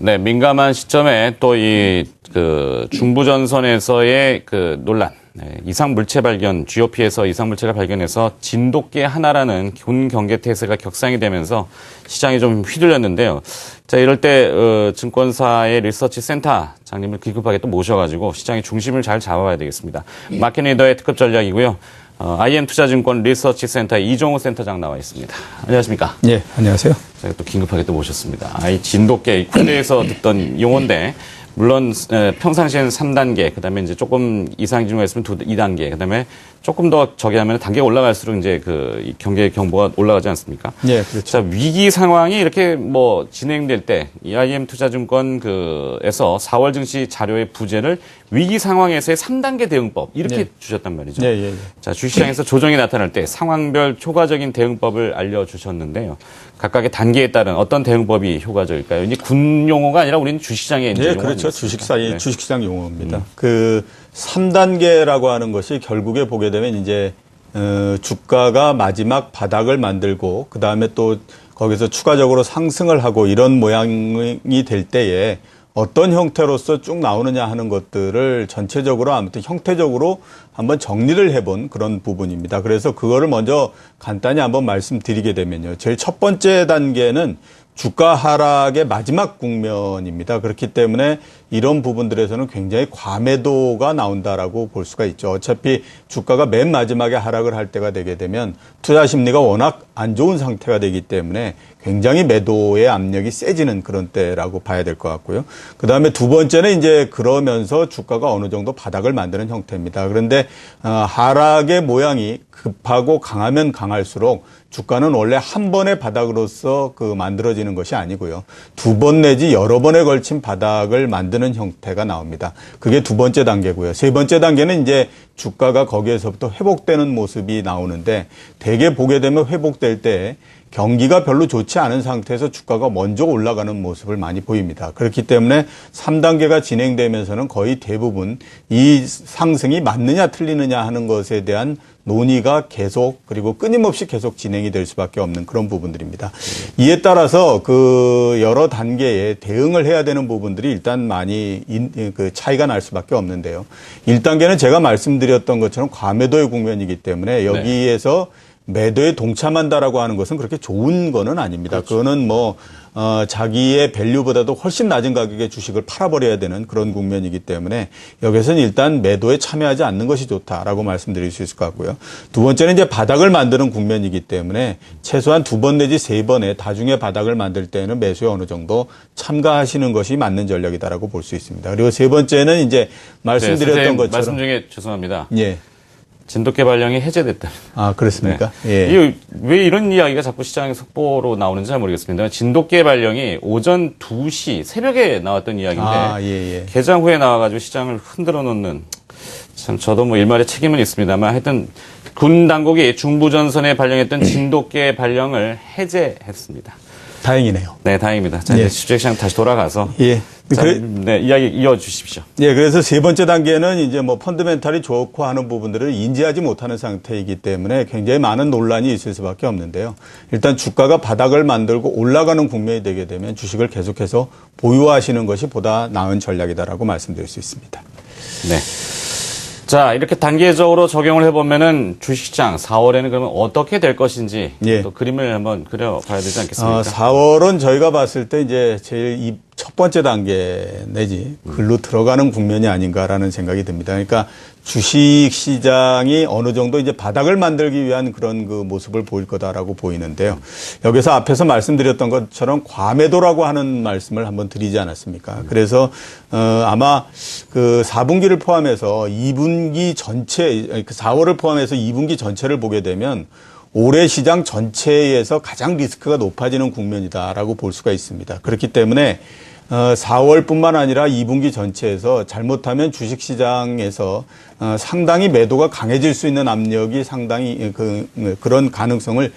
네, 민감한 시점에 또 중부전선에서의 논란, 이상 물체 발견, GOP에서 이상 물체를 발견해서 진돗개 하나라는 군 경계 태세가 격상이 되면서 시장이 좀 휘둘렸는데요. 자, 이럴 때 증권사의 리서치 센터장님을 긴급하게 또 모셔가지고 시장의 중심을 잘 잡아봐야 되겠습니다. 마켓 리더의 특급 전략이고요. IM 투자증권 리서치 센터의 이종호 센터장 나와 있습니다. 안녕하십니까? 예, 안녕하세요. 제가 또 긴급하게 또 모셨습니다. 진돗개, 군대에서 듣던 용어인데, 물론 평상시에는 3단계, 그다음에 이제 조금 이상 징후가 있으면 2단계, 그다음에 조금 더 저기 하면 단계가 올라갈수록 이제 이 경계 경보가 올라가지 않습니까? 예, 그렇죠. 자, 위기 상황이 이렇게 진행될 때 IM 투자증권에서 4월 증시 자료의 부제를 위기 상황에서의 3단계 대응법 이렇게 주셨단 말이죠. 예. 자, 주식시장에서 조정이 나타날 때 상황별 초과적인 대응법을 알려주셨는데요. 각각의 단계에 따른 어떤 대응법이 효과적일까요? 이제 군 용어가 아니라 우리는 주식시장의 예, 그렇죠. 주식시장 용어입니다. 3단계라고 하는 것이 결국에 보게 되면 이제 주가가 마지막 바닥을 만들고 그다음에 또 거기서 추가적으로 상승을 하고 이런 모양이 될 때에 어떤 형태로서 쭉 나오느냐 하는 것들을 전체적으로 아무튼 형태적으로 한번 정리를 해본 그런 부분입니다. 그래서 그거를 먼저 간단히 한번 말씀드리게 되면요. 제일 첫 번째 단계는 주가 하락의 마지막 국면입니다. 그렇기 때문에 이런 부분들에서는 굉장히 과매도가 나온다라고 볼 수가 있죠. 어차피 주가가 맨 마지막에 하락을 할 때가 되게 되면 투자 심리가 워낙 안 좋은 상태가 되기 때문에 굉장히 매도의 압력이 세지는 그런 때라고 봐야 될 것 같고요. 그 다음에 두 번째는 이제 그러면서 주가가 어느 정도 바닥을 만드는 형태입니다. 그런데 하락의 모양이 급하고 강하면 강할수록 주가는 원래 한 번의 바닥으로서 만들어지는 것이 아니고요. 두 번 내지 여러 번에 걸친 바닥을 만드는 형태가 나옵니다. 그게 두 번째 단계고요. 세 번째 단계는 이제 주가가 거기에서부터 회복되는 모습이 나오는데 대개 보게 되면 회복될 때 경기가 별로 좋지 않은 상태에서 주가가 먼저 올라가는 모습을 많이 보입니다. 그렇기 때문에 3단계가 진행되면서는 거의 대부분 이 상승이 맞느냐 틀리느냐 하는 것에 대한 논의가 계속 그리고 끊임없이 계속 진행이 될 수밖에 없는 그런 부분들입니다. 이에 따라서 여러 단계에 대응을 해야 되는 부분들이 일단 많이 차이가 날 수밖에 없는데요. 1단계는 제가 말씀드렸던 것처럼 과매도의 국면이기 때문에 여기에서 매도에 동참한다라고 하는 것은 그렇게 좋은 거는 아닙니다. 그렇죠. 그거는 자기의 밸류보다도 훨씬 낮은 가격의 주식을 팔아버려야 되는 그런 국면이기 때문에 여기서는 일단 매도에 참여하지 않는 것이 좋다라고 말씀드릴 수 있을 것 같고요. 두 번째는 이제 바닥을 만드는 국면이기 때문에 최소한 2번 내지 3번의 다중의 바닥을 만들 때는 매수에 어느 정도 참가하시는 것이 맞는 전략이다라고 볼 수 있습니다. 그리고 세 번째는 이제 말씀드렸던 것처럼 말씀 중에 죄송합니다. 예. 진돗개 발령이 해제됐다. 아, 그렇습니까? 네. 예. 왜 이런 이야기가 자꾸 시장의 속보로 나오는지 잘 모르겠습니다. 진돗개 발령이 오전 2시 새벽에 나왔던 이야기인데 개장 후에 나와가지고 시장을 흔들어 놓는 참 저도 일말의 책임은 있습니다만 하여튼 군 당국이 중부전선에 발령했던 진돗개 발령을 해제했습니다. 다행이네요. 네, 다행입니다. 자, 이제 주식시장 다시 돌아가서 자, 이야기 이어주십시오. 예, 그래서 세 번째 단계는 이제 펀더멘탈이 좋고 하는 부분들을 인지하지 못하는 상태이기 때문에 굉장히 많은 논란이 있을 수밖에 없는데요. 일단 주가가 바닥을 만들고 올라가는 국면이 되게 되면 주식을 계속해서 보유하시는 것이 보다 나은 전략이다라고 말씀드릴 수 있습니다. 네. 자, 이렇게 단계적으로 적용을 해보면은 주식시장 4월에는 그러면 어떻게 될 것인지 또 그림을 한번 그려봐야 되지 않겠습니까? 4월은 저희가 봤을 때 이제 제일 첫 번째 단계 내지 글로 들어가는 국면이 아닌가라는 생각이 듭니다. 그러니까 주식 시장이 어느 정도 이제 바닥을 만들기 위한 그런 모습을 보일 거다라고 보이는데요. 여기서 앞에서 말씀드렸던 것처럼 과매도라고 하는 말씀을 한번 드리지 않았습니까? 그래서 아마 4분기를 포함해서 2분기 전체 4월을 포함해서 2분기 전체를 보게 되면 올해 시장 전체에서 가장 리스크가 높아지는 국면이다라고 볼 수가 있습니다. 그렇기 때문에 4월뿐만 아니라 2분기 전체에서 잘못하면 주식시장에서 상당히 매도가 강해질 수 있는 압력이 상당히 그런 가능성을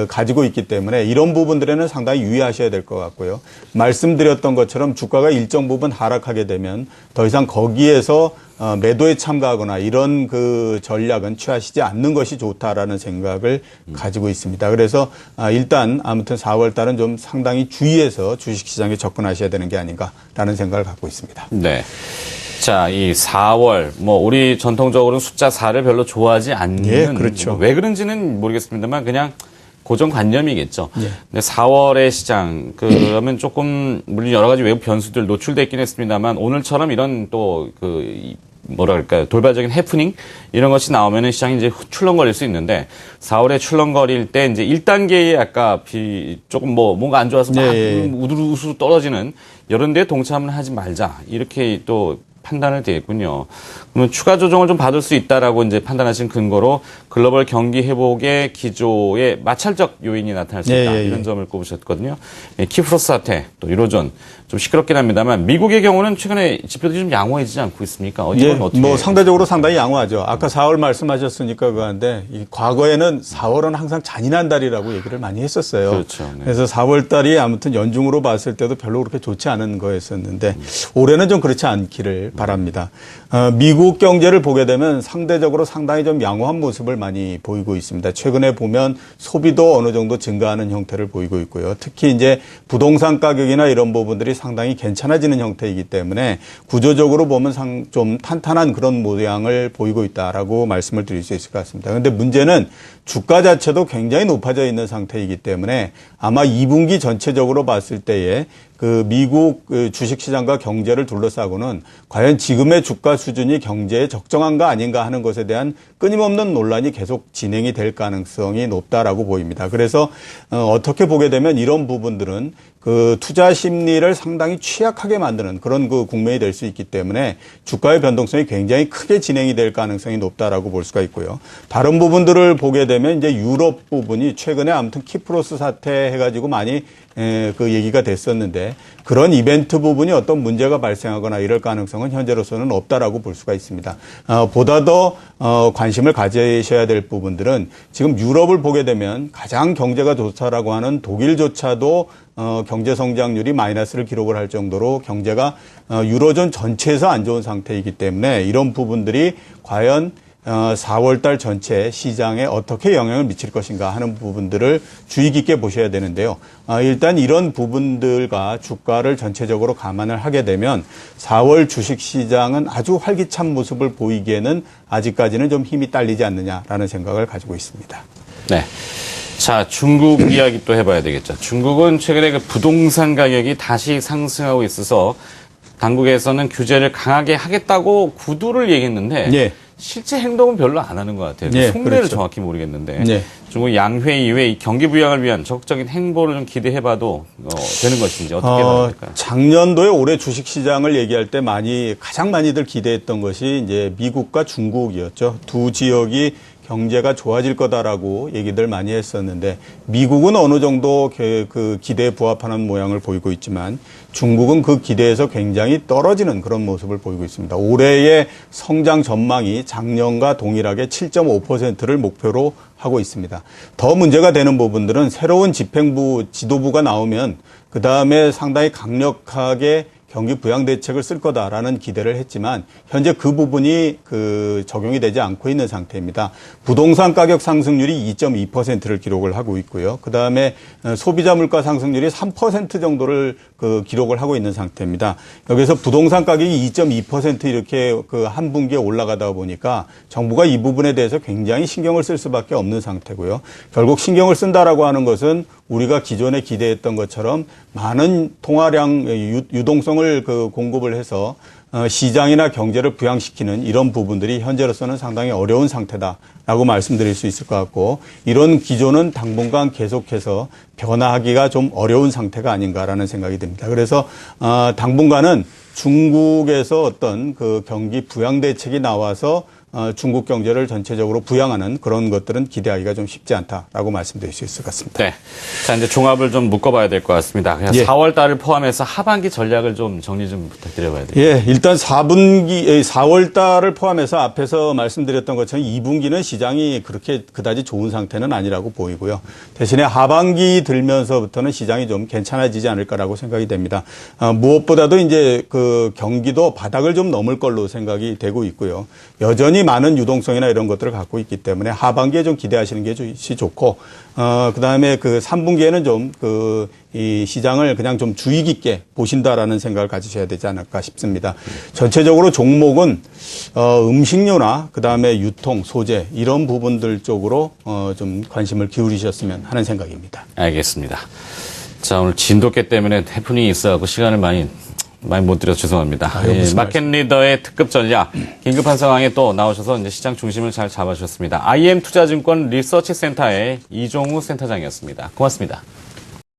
가지고 있기 때문에 이런 부분들에는 상당히 유의하셔야 될 것 같고요. 말씀드렸던 것처럼 주가가 일정 부분 하락하게 되면 더 이상 거기에서 매도에 참가하거나 이런 그 전략은 취하시지 않는 것이 좋다라는 생각을 가지고 있습니다. 그래서 일단 아무튼 4월 달은 좀 상당히 주의해서 주식시장에 접근하셔야 되는 게 아닌가라는 생각을 갖고 있습니다. 네. 자, 이 4월, 우리 전통적으로는 숫자 4를 별로 좋아하지 않는. 예, 그렇죠. 왜 그런지는 모르겠습니다만 그냥 고정관념이겠죠. 예. 근데 4월의 시장, 그러면 조금, 물론 여러 가지 외부 변수들 노출돼 있긴 했습니다만 오늘처럼 이런 또 뭐랄까요, 돌발적인 해프닝? 이런 것이 나오면은 시장이 이제 출렁거릴 수 있는데, 4월에 출렁거릴 때 이제 1단계에 아까 조금 뭔가 안 좋아서 막 우두루우수 떨어지는 이런 데에 동참을 하지 말자. 이렇게 또 판단을 되겠군요. 그러면 추가 조정을 좀 받을 수 있다라고 이제 판단하신 근거로 글로벌 경기 회복의 기조에 마찰적 요인이 나타날 수 있다. 이런 점을 꼽으셨거든요. 키프로스 사태, 또 유로존 좀 시끄럽긴 합니다만 미국의 경우는 최근에 지표들이 좀 양호해지지 않고 있습니까? 어떻게? 상대적으로 상당히 양호하죠. 아까 4월 말씀하셨으니까 그런데 과거에는 4월은 항상 잔인한 달이라고 얘기를 많이 했었어요. 그렇죠. 네. 그래서 4월 달이 아무튼 연중으로 봤을 때도 별로 그렇게 좋지 않은 거였었는데 올해는 좀 그렇지 않기를 바랍니다. 미국 경제를 보게 되면 상대적으로 상당히 좀 양호한 모습을 많이 보이고 있습니다. 최근에 보면 소비도 어느 정도 증가하는 형태를 보이고 있고요. 특히 이제 부동산 가격이나 이런 부분들이 상당히 괜찮아지는 형태이기 때문에 구조적으로 보면 좀 탄탄한 그런 모양을 보이고 있다라고 말씀을 드릴 수 있을 것 같습니다. 그런데 문제는 주가 자체도 굉장히 높아져 있는 상태이기 때문에 아마 2분기 전체적으로 봤을 때에 그 미국 주식시장과 경제를 둘러싸고는 과연 지금의 주가 수준이 경제에 적정한가 아닌가 하는 것에 대한 끊임없는 논란이 계속 진행이 될 가능성이 높다라고 보입니다. 그래서 어떻게 보게 되면 이런 부분들은 그 투자 심리를 상당히 취약하게 만드는 그런 그 국면이 될 수 있기 때문에 주가의 변동성이 굉장히 크게 진행이 될 가능성이 높다라고 볼 수가 있고요. 다른 부분들을 보게 되면 이제 유럽 부분이 최근에 아무튼 키프로스 사태 해가지고 많이 그 얘기가 됐었는데 그런 이벤트 부분이 어떤 문제가 발생하거나 이럴 가능성은 현재로서는 없다라고 볼 수가 있습니다. 보다 더 관심을 가지셔야 될 부분들은 지금 유럽을 보게 되면 가장 경제가 좋다라고 하는 독일조차도 경제 성장률이 마이너스를 기록을 할 정도로 경제가 유로존 전체에서 안 좋은 상태이기 때문에 이런 부분들이 과연 4월 달 전체 시장에 어떻게 영향을 미칠 것인가 하는 부분들을 주의 깊게 보셔야 되는데요. 일단 이런 부분들과 주가를 전체적으로 감안을 하게 되면 4월 주식시장은 아주 활기찬 모습을 보이기에는 아직까지는 좀 힘이 딸리지 않느냐라는 생각을 가지고 있습니다. 네. 자, 중국 이야기 또 해봐야 되겠죠. 중국은 최근에 그 부동산 가격이 다시 상승하고 있어서 당국에서는 규제를 강하게 하겠다고 구두를 얘기했는데 예. 실제 행동은 별로 안 하는 것 같아요. 예, 속내를 그렇죠. 정확히 모르겠는데 예. 중국 양회 이후에 이 경기 부양을 위한 적극적인 행보를 좀 기대해봐도 되는 것인지 어떻게 봐야 될까요? 작년도에 올해 주식시장을 얘기할 때 가장 많이들 기대했던 것이 이제 미국과 중국이었죠. 두 지역이 경제가 좋아질 거다라고 얘기들 많이 했었는데 미국은 어느 정도 그 기대에 부합하는 모양을 보이고 있지만 중국은 그 기대에서 굉장히 떨어지는 그런 모습을 보이고 있습니다. 올해의 성장 전망이 작년과 동일하게 7.5%를 목표로 하고 있습니다. 더 문제가 되는 부분들은 새로운 집행부 지도부가 나오면 그다음에 상당히 강력하게 경기 부양 대책을 쓸 거다라는 기대를 했지만 현재 그 부분이 적용이 되지 않고 있는 상태입니다. 부동산 가격 상승률이 2.2%를 기록을 하고 있고요. 그다음에 소비자 물가 상승률이 3% 정도를 기록을 하고 있는 상태입니다. 여기서 부동산 가격이 2.2% 이렇게 한 분기에 올라가다 보니까 정부가 이 부분에 대해서 굉장히 신경을 쓸 수밖에 없는 상태고요. 결국 신경을 쓴다라고 하는 것은 우리가 기존에 기대했던 것처럼 많은 통화량 유동성을 공급을 해서 시장이나 경제를 부양시키는 이런 부분들이 현재로서는 상당히 어려운 상태다라고 말씀드릴 수 있을 것 같고 이런 기조는 당분간 계속해서 변화하기가 좀 어려운 상태가 아닌가라는 생각이 듭니다. 그래서 당분간은 중국에서 어떤 경기 부양 대책이 나와서 중국 경제를 전체적으로 부양하는 그런 것들은 기대하기가 좀 쉽지 않다라고 말씀드릴 수 있을 것 같습니다. 네. 자, 이제 종합을 좀 묶어봐야 될 것 같습니다. 그냥 예. 4월 달을 포함해서 하반기 전략을 좀 정리 좀 부탁드려봐야 돼요. 예, 일단 4월 달을 포함해서 앞에서 말씀드렸던 것처럼 2분기는 시장이 그렇게 그다지 좋은 상태는 아니라고 보이고요. 대신에 하반기 들면서부터는 시장이 좀 괜찮아지지 않을까라고 생각이 됩니다. 무엇보다도 이제 그 경기도 바닥을 좀 넘을 걸로 생각이 되고 있고요. 여전히 많은 유동성이나 이런 것들을 갖고 있기 때문에 하반기에 좀 기대하시는 게 좋고, 그다음에 그 3분기에는 좀 이 시장을 그냥 좀 주의 깊게 보신다라는 생각을 가지셔야 되지 않을까 싶습니다. 전체적으로 종목은 음식료나 그다음에 유통, 소재 이런 부분들 쪽으로 좀 관심을 기울이셨으면 하는 생각입니다. 알겠습니다. 자, 오늘 진돗개 때문에 해프닝이 있어갖고 시간을 많이 못 드려서 죄송합니다. 마켓 리더의 특급 전략, 긴급한 상황에 또 나오셔서 이제 시장 중심을 잘 잡아주셨습니다. IM 투자증권 리서치 센터의 이종우 센터장이었습니다. 고맙습니다.